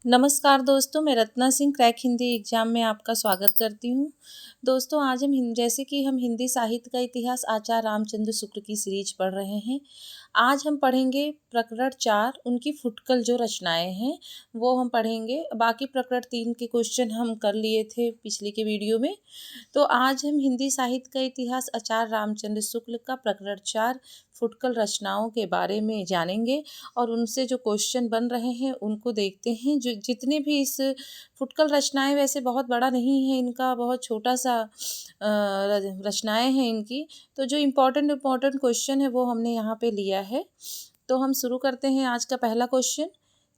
नमस्कार दोस्तों, मैं रत्ना सिंह क्रैक हिंदी एग्जाम में आपका स्वागत करती हूँ। दोस्तों आज हम जैसे कि हम हिंदी साहित्य का इतिहास आचार्य रामचंद्र शुक्ल की सीरीज पढ़ रहे हैं। आज हम पढ़ेंगे प्रकरण 4, उनकी फुटकल जो रचनाएं हैं वो हम पढ़ेंगे। बाकी प्रकरण 3 के क्वेश्चन हम कर लिए थे पिछले के वीडियो में। तो आज हम हिंदी साहित्य का इतिहास आचार्य रामचंद्र शुक्ल का प्रकरण 4 फुटकल रचनाओं के बारे में जानेंगे और उनसे जो क्वेश्चन बन रहे हैं उनको देखते हैं। जो जितने भी इस फुटकल रचनाएं वैसे बहुत बड़ा नहीं है इनका, बहुत छोटा सा रचनाएं हैं इनकी। तो जो इम्पोर्टेंट क्वेश्चन है वो हमने यहाँ पे लिया है। तो हम शुरू करते हैं आज का पहला क्वेश्चन।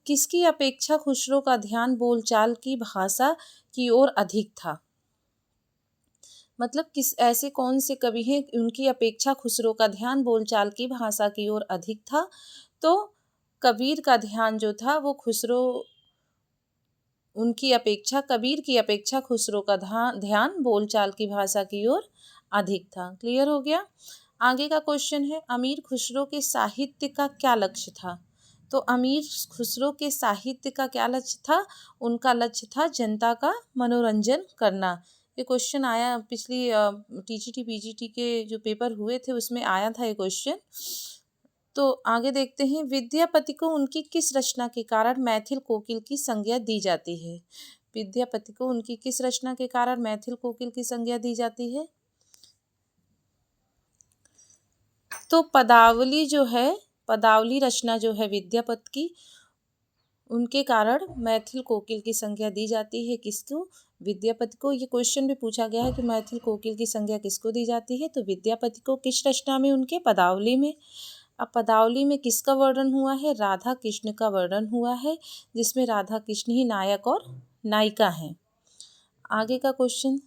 किसकी अपेक्षा खुसरो का ध्यान बोलचाल की भाषा की ओर अधिक था? मतलब किस ऐसे कौन से कवि हैं उनकी अपेक्षा खुसरो का ध्यान बोलचाल की भाषा की ओर अधिक था? तो कबीर का ध्यान जो था वो खुसरो कबीर की अपेक्षा खुसरो का ध्यान बोलचाल की भाषा की ओर अधिक था। क्लियर हो गया। आगे का क्वेश्चन है, अमीर खुसरो के साहित्य का क्या लक्ष्य था? तो अमीर खुसरो के साहित्य का क्या लक्ष्य था? उनका लक्ष्य था जनता का मनोरंजन करना। ये क्वेश्चन आया पिछली टीजीटी पीजीटी के जो पेपर हुए थे उसमें आया था ये क्वेश्चन। तो आगे देखते हैं, विद्यापति को उनकी किस रचना के कारण मैथिल कोकिल की संज्ञा दी जाती है? विद्यापति को उनकी किस रचना के कारण मैथिल कोकिल की संज्ञा दी जाती है? तो पदावली रचना जो है विद्यापति की, उनके कारण मैथिल कोकिल की संज्ञा दी जाती है। किसको? विद्यापति को। ये क्वेश्चन भी पूछा गया है कि मैथिल कोकिल की संज्ञा किसको दी जाती है? तो विद्यापति को। किस रचना में? उनके पदावली में। अब पदावली में किसका वर्णन हुआ है? राधा कृष्ण का वर्णन हुआ है, जिसमें राधा कृष्ण ही नायक और नायिका हैं। आगे का क्वेश्चन,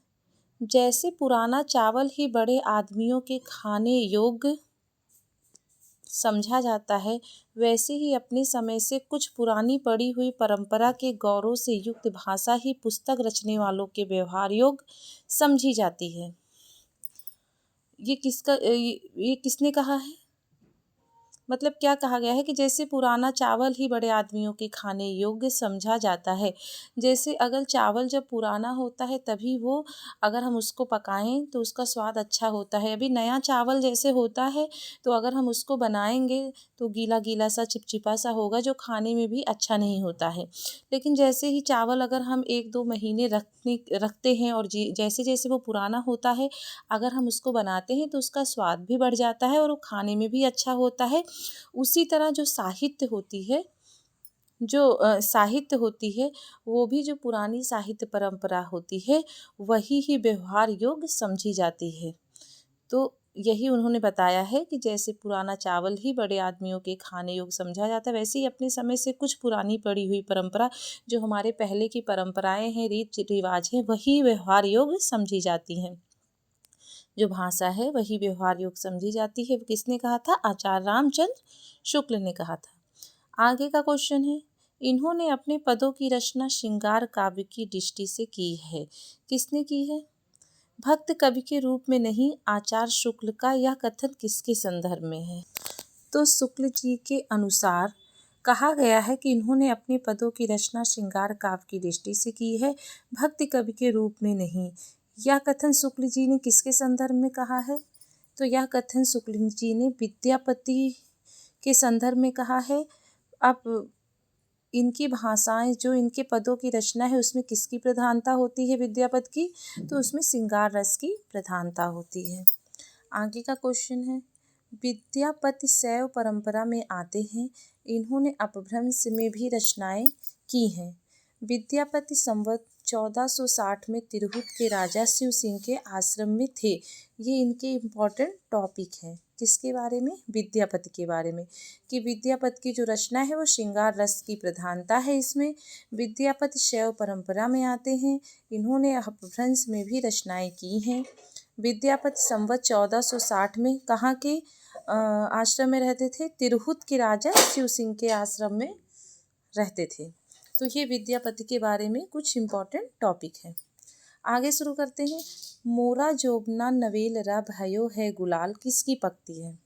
जैसे पुराना चावल ही बड़े आदमियों के खाने योग्य समझा जाता है, वैसे ही अपने समय से कुछ पुरानी पड़ी हुई परंपरा के गौरव से युक्त भाषा ही पुस्तक रचने वालों के व्यवहार योग्य समझी जाती है। ये किसने कहा है? मतलब क्या कहा गया है कि जैसे पुराना चावल ही बड़े आदमियों के खाने योग्य समझा जाता है। जैसे अगर चावल जब पुराना होता है तभी वो, अगर हम उसको पकाएं तो उसका स्वाद अच्छा होता है। अभी नया चावल जैसे होता है तो अगर हम उसको बनाएंगे तो गीला गीला सा चिपचिपा सा होगा, जो खाने में भी अच्छा नहीं होता है। लेकिन जैसे ही चावल अगर हम 1-2 महीने रखते हैं और जैसे जैसे वो पुराना होता है, अगर हम उसको बनाते हैं तो उसका स्वाद भी बढ़ जाता है और वो खाने में भी अच्छा होता है। उसी तरह जो साहित्य होती है वो भी जो पुरानी साहित्य परंपरा होती है वही ही व्यवहार योग्य समझी जाती है। तो यही उन्होंने बताया है कि जैसे पुराना चावल ही बड़े आदमियों के खाने योग्य समझा जाता है, वैसे ही अपने समय से कुछ पुरानी पड़ी हुई परंपरा, जो हमारे पहले की परंपराएं हैं, रीत रिवाज हैं, वही व्यवहार योग्य समझी जाती हैं। जो भाषा है वही व्यवहार योग्य समझी जाती है। किसने कहा था? आचार्य रामचंद्र शुक्ल ने कहा था। आगे का क्वेश्चन है, इन्होंने अपने पदों की रचना श्रृंगार काव्य की दृष्टि से की है। किसने की है? भक्त कवि के रूप में नहीं। आचार्य शुक्ल का यह कथन किसके संदर्भ में है? तो शुक्ल जी के अनुसार कहा गया है कि इन्होंने अपने पदों की रचना श्रृंगार काव्य की दृष्टि से की है, भक्ति कवि के रूप में नहीं। यह कथन शुक्ल जी ने किसके संदर्भ में कहा है? तो यह कथन शुक्ल जी ने विद्यापति के संदर्भ में कहा है। अब इनकी भाषाएं, जो इनके पदों की रचना है, उसमें किसकी प्रधानता होती है विद्यापति की? तो उसमें श्रृंगार रस की प्रधानता होती है। आगे का क्वेश्चन है, विद्यापति शैव परंपरा में आते हैं, इन्होंने अपभ्रंश में भी रचनाएं की हैं। विद्यापति संवत 1460 में तिरहुत के राजा शिव सिंह के आश्रम में थे। ये इनके इम्पोर्टेंट टॉपिक है। किसके बारे में? विद्यापति के बारे में, कि विद्यापति की जो रचना है वो श्रृंगार रस की प्रधानता है इसमें। विद्यापति शैव परंपरा में आते हैं, इन्होंने अपभ्रंश में भी रचनाएं की हैं। विद्यापति संवत 1460 में कहाँ के आश्रम में रहते थे? तिरहुत के राजा शिव सिंह के आश्रम में रहते थे। तो ये विद्यापति के बारे में कुछ इम्पोर्टेंट टॉपिक है। आगे शुरू करते हैं। मोरा जोबना नवेल रा भयो है गुलाल किसकी पंक्ति है?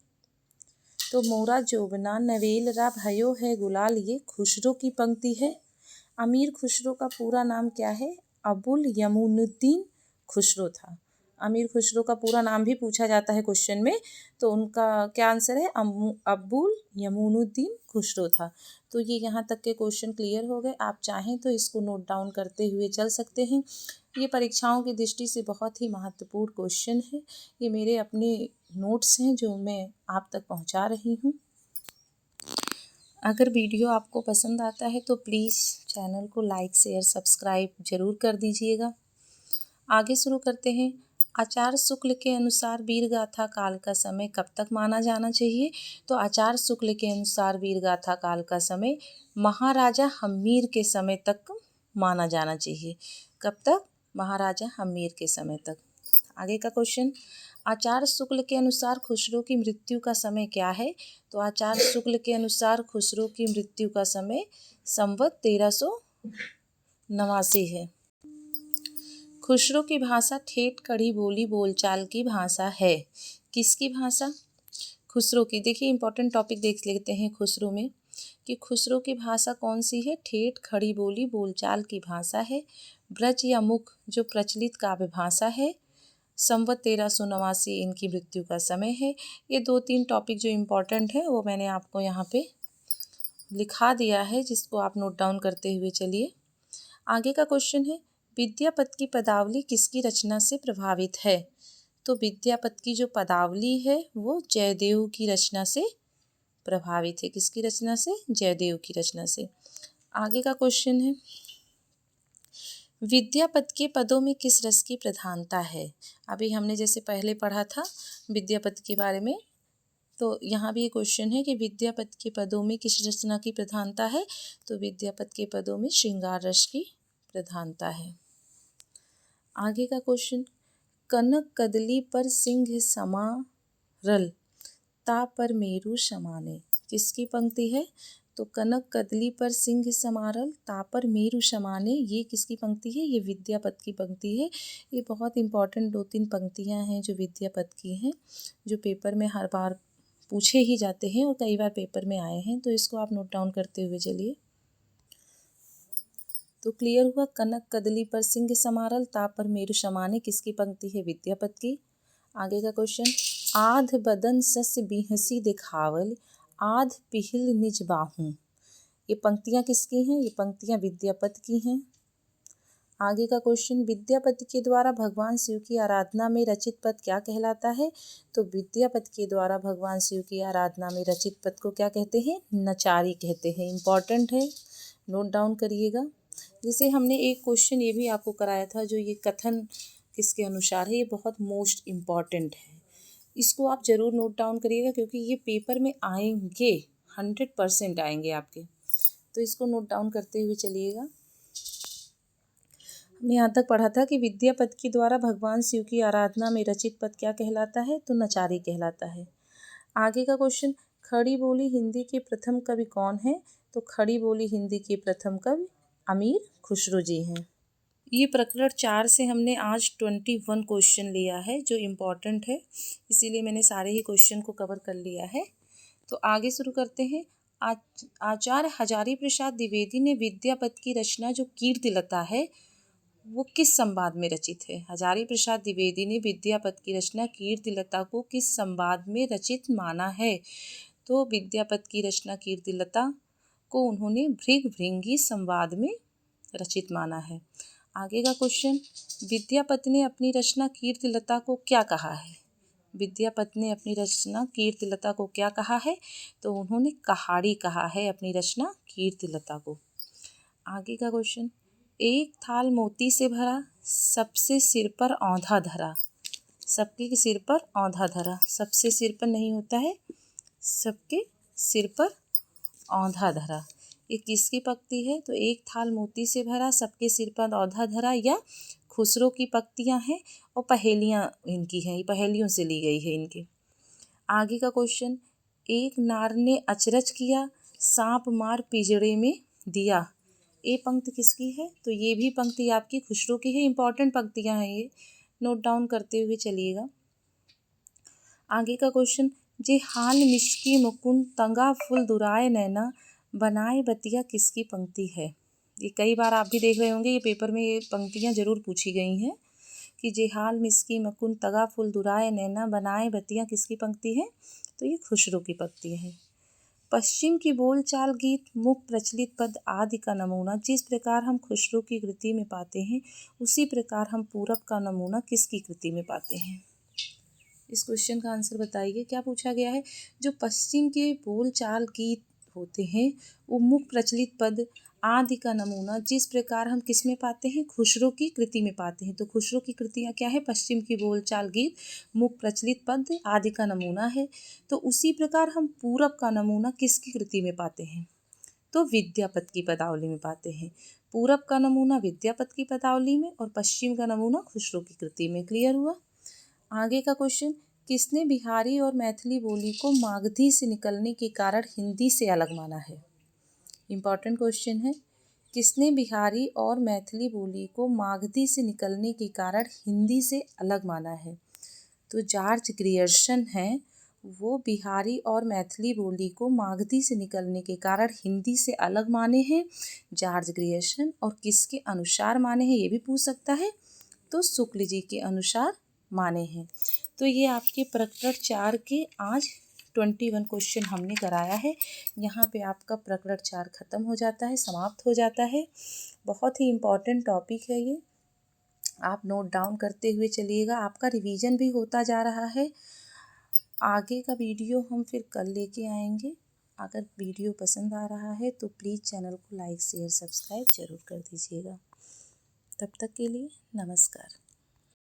तो मोरा जोबना नवेल रा भयो है गुलाल, ये खुसरो की पंक्ति है। अमीर खुसरो का पूरा नाम क्या है? अबुल यमुनुद्दीन खुसरो था। अमीर खुसरो का पूरा नाम भी पूछा जाता है क्वेश्चन में, तो उनका क्या आंसर है? अबुल यमुनुद्दीन खुसरो था। तो ये यहाँ तक के क्वेश्चन क्लियर हो गए। आप चाहें तो इसको नोट डाउन करते हुए चल सकते हैं। ये परीक्षाओं की दृष्टि से बहुत ही महत्वपूर्ण क्वेश्चन है। ये मेरे अपने नोट्स हैं जो मैं आप तक पहुँचा रही हूँ। अगर वीडियो आपको पसंद आता है तो प्लीज़ चैनल को लाइक शेयर सब्सक्राइब ज़रूर कर दीजिएगा। आगे शुरू करते हैं। आचार्य शुक्ल के अनुसार वीरगाथा काल का समय कब तक माना जाना चाहिए? तो आचार्य शुक्ल के अनुसार वीरगाथा काल का समय महाराजा हम्मीर के समय तक माना जाना चाहिए। कब तक? महाराजा हम्मीर के समय तक। आगे का क्वेश्चन, आचार्य शुक्ल के अनुसार खुसरो की मृत्यु का समय क्या है? तो आचार्य शुक्ल के अनुसार खुसरो की मृत्यु का समय संवत 1389 है। खुसरो की भाषा ठेठ कड़ी बोली बोलचाल की भाषा है। किसकी भाषा? खुसरो की। देखिए इंपॉर्टेंट टॉपिक देख लेते हैं खुसरो में कि खुसरो की भाषा कौन सी है? ठेठ खड़ी बोली बोलचाल की भाषा है। ब्रज या मुख जो प्रचलित काव्य भाषा है। संवत 1389 इनकी मृत्यु का समय है। ये 2-3 टॉपिक जो इम्पोर्टेंट है वो मैंने आपको यहाँ पे लिखा दिया है, जिसको आप नोट डाउन करते हुए चलिए। आगे का क्वेश्चन है, विद्यापति की पदावली किसकी रचना से प्रभावित है? तो विद्यापति की जो पदावली है वो जयदेव की रचना से प्रभावित है। किसकी रचना से? जयदेव की रचना से। आगे का क्वेश्चन है, विद्यापति के पदों में किस रस की प्रधानता है? अभी हमने जैसे पहले पढ़ा था विद्यापति के बारे में, तो यहाँ भी ये क्वेश्चन है कि विद्यापति के पदों में किस रचना की प्रधानता है? तो विद्यापति के पदों में श्रृंगार रस की प्रधानता है। आगे का क्वेश्चन, कनक कदली पर सिंह समारल ता पर मेरु समाने, किसकी पंक्ति है? तो कनक कदली पर सिंह समारल ता पर मेरु समाने, ये किसकी पंक्ति है? ये विद्यापति की पंक्ति है। ये बहुत इंपॉर्टेंट 2-3 पंक्तियां हैं जो विद्यापति की हैं, जो पेपर में हर बार पूछे ही जाते हैं और कई बार पेपर में आए हैं, तो इसको आप नोट डाउन करते हुए चलिए। तो क्लियर हुआ, कनक कदली पर सिंह समारल ता पर मेरु समाने किसकी पंक्ति है? विद्यापति की। आगे का क्वेश्चन, आध बदन सस बिहसी दिखावल आध पिहिल निज बाहूं, ये पंक्तियां किसकी हैं? ये पंक्तियां विद्यापति की हैं। आगे का क्वेश्चन, विद्यापति के द्वारा भगवान शिव की आराधना में रचित पद क्या कहलाता है? तो विद्यापति के द्वारा भगवान शिव की आराधना में रचित पद को क्या कहते हैं? नचारी कहते हैं। इम्पॉर्टेंट है, नोट डाउन करिएगा। जैसे हमने एक क्वेश्चन ये भी आपको कराया था, जो ये कथन किसके अनुसार है, ये बहुत मोस्ट इम्पॉर्टेंट है। इसको आप ज़रूर नोट डाउन करिएगा क्योंकि ये पेपर में आएंगे, 100% आएंगे आपके, तो इसको नोट डाउन करते हुए चलिएगा। हमने यहाँ तक पढ़ा था कि विद्यापति के द्वारा भगवान शिव की आराधना में रचित पद क्या कहलाता है? तो नचारी कहलाता है। आगे का क्वेश्चन, खड़ी बोली हिंदी के प्रथम कवि कौन है? तो खड़ी बोली हिंदी के प्रथम कवि अमीर खुसरो जी हैं। ये प्रकरण 4 से हमने आज 21 क्वेश्चन लिया है जो इम्पॉर्टेंट है, इसीलिए मैंने सारे ही क्वेश्चन को कवर कर लिया है। तो आगे शुरू करते हैं। आचार्य हजारी प्रसाद द्विवेदी ने विद्यापति की रचना जो कीर्तिलता है वो किस संवाद में रचित है? हजारी प्रसाद द्विवेदी ने विद्यापति की रचना कीर्तिलता को किस संवाद में रचित माना है? तो विद्यापति की रचना कीर्तिलता को उन्होंने भृग भृंगी संवाद में रचित माना है। आगे का क्वेश्चन, विद्यापति ने अपनी रचना कीर्तिलता को क्या कहा है? विद्यापति ने अपनी रचना कीर्तिलता को क्या कहा है? तो उन्होंने कहाड़ी कहा है अपनी रचना कीर्तिलता को। आगे का क्वेश्चन, एक थाल मोती से भरा सबसे सिर पर औंधा धरा, सबके सिर पर औंधा धरा, सबसे सिर पर नहीं होता है, सबके सिर पर औंधा धरा, ये किसकी पंक्ति है? तो एक थाल मोती से भरा सबके सिर पर औंधा धरा या खुसरो की पंक्तियां हैं और पहेलियां इनकी हैं, ये पहेलियों से ली गई है इनकी। आगे का क्वेश्चन, एक नार ने अचरज किया सांप मार पिंजड़े में दिया, ये पंक्ति किसकी है? तो ये भी पंक्ति आपकी खुसरो की है। इंपॉर्टेंट पंक्तियां हैं ये, नोट डाउन करते हुए चलिएगा। आगे का क्वेश्चन, जे हाल मिश्की मुकुंद तंगा फुल दुराए नैना बनाए बतिया किसकी पंक्ति है? ये कई बार आप भी देख रहे होंगे, ये पेपर में ये पंक्तियाँ ज़रूर पूछी गई हैं कि जेहाल मिस्की मकुन तगा फुल दुराए नैना बनाए बतियाँ, किसकी पंक्ति है? तो ये खुसरो की पंक्ति है। पश्चिम की बोलचाल गीत मुख प्रचलित पद आदि का नमूना जिस प्रकार हम खुसरो की कृति में पाते हैं, उसी प्रकार हम पूरब का नमूना किसकी कृति में पाते हैं? इस क्वेश्चन का आंसर बताइए। क्या पूछा गया है? जो पश्चिम के बोलचाल गीत होते हैं वो मुख प्रचलित पद आदि का नमूना जिस प्रकार हम किस में पाते हैं? खुसरो की कृति में पाते हैं। तो खुसरो की कृतियाँ क्या है? पश्चिम की बोलचाल गीत मुख प्रचलित पद आदि का नमूना है। तो उसी प्रकार हम पूरब का नमूना किसकी कृति में पाते हैं? तो विद्यापति की पदावली में पाते हैं। पूरब का नमूना विद्यापति की पदावली में और पश्चिम का नमूना खुसरो की कृति में। क्लियर हुआ? आगे का क्वेश्चन, किसने बिहारी और मैथिली बोली को मागधी से निकलने के कारण हिंदी से अलग माना है? इम्पॉर्टेंट क्वेश्चन है। किसने बिहारी और मैथिली बोली को मागधी से निकलने के कारण हिंदी से अलग माना है? तो जॉर्ज ग्रियर्सन हैं, वो बिहारी और मैथिली बोली को मागधी से निकलने के कारण हिंदी से अलग माने हैं, जॉर्ज ग्रियर्सन। और किसके अनुसार माने हैं ये भी पूछ सकता है, तो शुक्ल जी के अनुसार माने हैं। तो ये आपके प्रकरण 4 के आज 21 क्वेश्चन हमने कराया है। यहाँ पे आपका प्रकरण 4 ख़त्म हो जाता है, समाप्त हो जाता है। बहुत ही इम्पॉर्टेंट टॉपिक है ये, आप नोट डाउन करते हुए चलिएगा, आपका रिवीजन भी होता जा रहा है। आगे का वीडियो हम फिर कल लेके आएंगे। अगर वीडियो पसंद आ रहा है तो प्लीज़ चैनल को लाइक शेयर सब्सक्राइब ज़रूर कर दीजिएगा। तब तक के लिए नमस्कार।